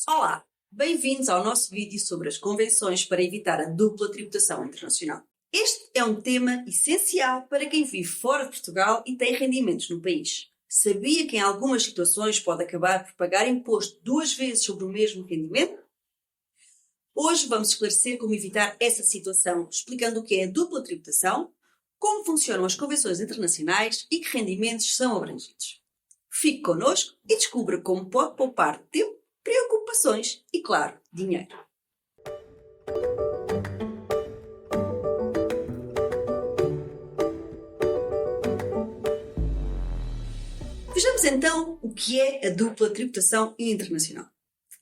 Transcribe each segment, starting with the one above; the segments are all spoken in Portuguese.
Olá, bem-vindos ao nosso vídeo sobre as convenções para evitar a dupla tributação internacional. Este é um tema essencial para quem vive fora de Portugal e tem rendimentos no país. Sabia que em algumas situações pode acabar por pagar imposto 2 vezes sobre o mesmo rendimento? Hoje vamos esclarecer como evitar essa situação, explicando o que é a dupla tributação, como funcionam as convenções internacionais e que rendimentos são abrangidos. Fique connosco e descubra como pode poupar tempo, preocupações e, claro, dinheiro. Vejamos então o que é a dupla tributação internacional.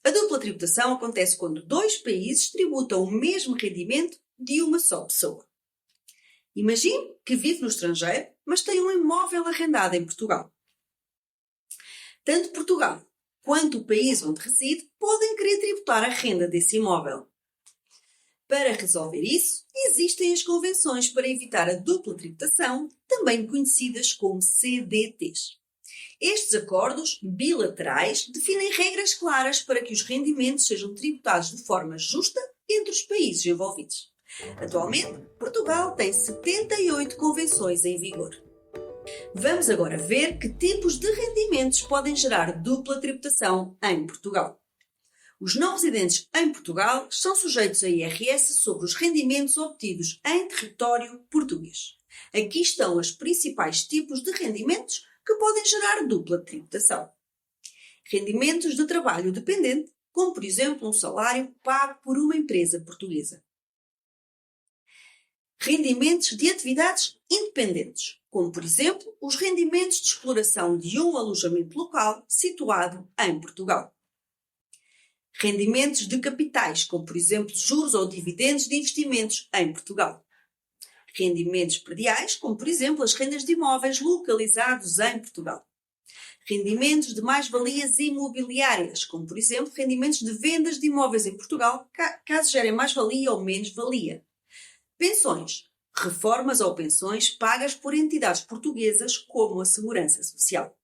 A dupla tributação acontece quando dois países tributam o mesmo rendimento de uma só pessoa. Imagine que vive no estrangeiro, mas tem um imóvel arrendado em Portugal. Tanto Portugal quanto o país onde reside podem querer tributar a renda desse imóvel. Para resolver isso, existem as convenções para evitar a dupla tributação, também conhecidas como CDTs. Estes acordos bilaterais definem regras claras para que os rendimentos sejam tributados de forma justa entre os países envolvidos. Atualmente, Portugal tem 78 convenções em vigor. Vamos agora ver que tipos de rendimentos podem gerar dupla tributação em Portugal. Os não residentes em Portugal são sujeitos a IRS sobre os rendimentos obtidos em território português. Aqui estão os principais tipos de rendimentos que podem gerar dupla tributação. Rendimentos de trabalho dependente, como por exemplo um salário pago por uma empresa portuguesa. Rendimentos de atividades independentes, como por exemplo os rendimentos de exploração de um alojamento local situado em Portugal. Rendimentos de capitais, como por exemplo juros ou dividendos de investimentos em Portugal. Rendimentos prediais, como por exemplo as rendas de imóveis localizados em Portugal. Rendimentos de mais-valias imobiliárias, como por exemplo rendimentos de vendas de imóveis em Portugal, caso gerem mais-valia ou menos-valia. Pensões, reformas ou pensões pagas por entidades portuguesas como a Segurança Social.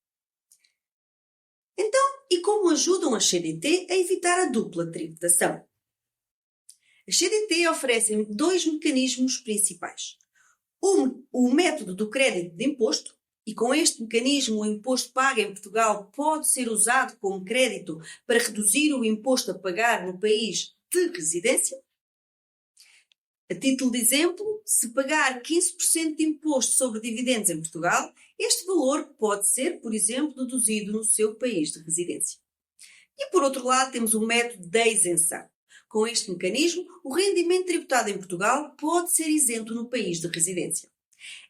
Então, e como ajudam as CDT a evitar a dupla tributação? As CDT oferecem dois mecanismos principais. O método do crédito de imposto, e com este mecanismo o imposto pago em Portugal pode ser usado como crédito para reduzir o imposto a pagar no país de residência. A título de exemplo, se pagar 15% de imposto sobre dividendos em Portugal, este valor pode ser, por exemplo, deduzido no seu país de residência. E por outro lado, temos o método da isenção. Com este mecanismo, o rendimento tributado em Portugal pode ser isento no país de residência.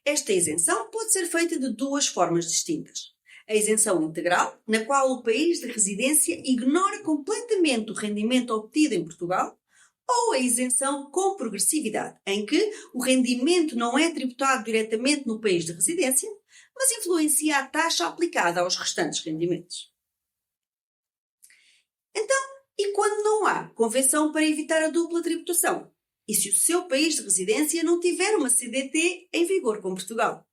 Esta isenção pode ser feita de duas formas distintas. A isenção integral, na qual o país de residência ignora completamente o rendimento obtido em Portugal, ou a isenção com progressividade, em que o rendimento não é tributado diretamente no país de residência, mas influencia a taxa aplicada aos restantes rendimentos. Então, e quando não há convenção para evitar a dupla tributação? E se o seu país de residência não tiver uma CDT em vigor com Portugal?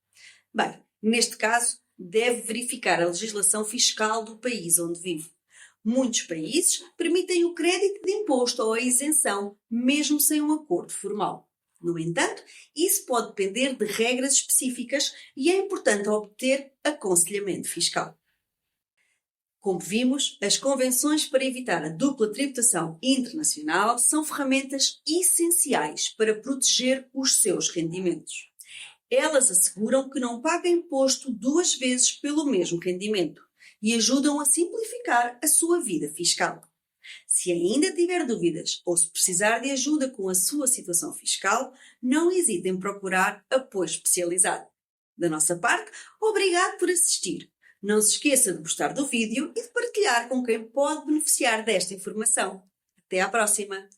Bem, neste caso, deve verificar a legislação fiscal do país onde vive. Muitos países permitem o crédito de imposto ou a isenção, mesmo sem um acordo formal. No entanto, isso pode depender de regras específicas e é importante obter aconselhamento fiscal. Como vimos, as convenções para evitar a dupla tributação internacional são ferramentas essenciais para proteger os seus rendimentos. Elas asseguram que não paga imposto 2 vezes pelo mesmo rendimento e ajudam a simplificar a sua vida fiscal. Se ainda tiver dúvidas ou se precisar de ajuda com a sua situação fiscal, não hesite em procurar apoio especializado. Da nossa parte, obrigado por assistir. Não se esqueça de gostar do vídeo e de partilhar com quem pode beneficiar desta informação. Até à próxima!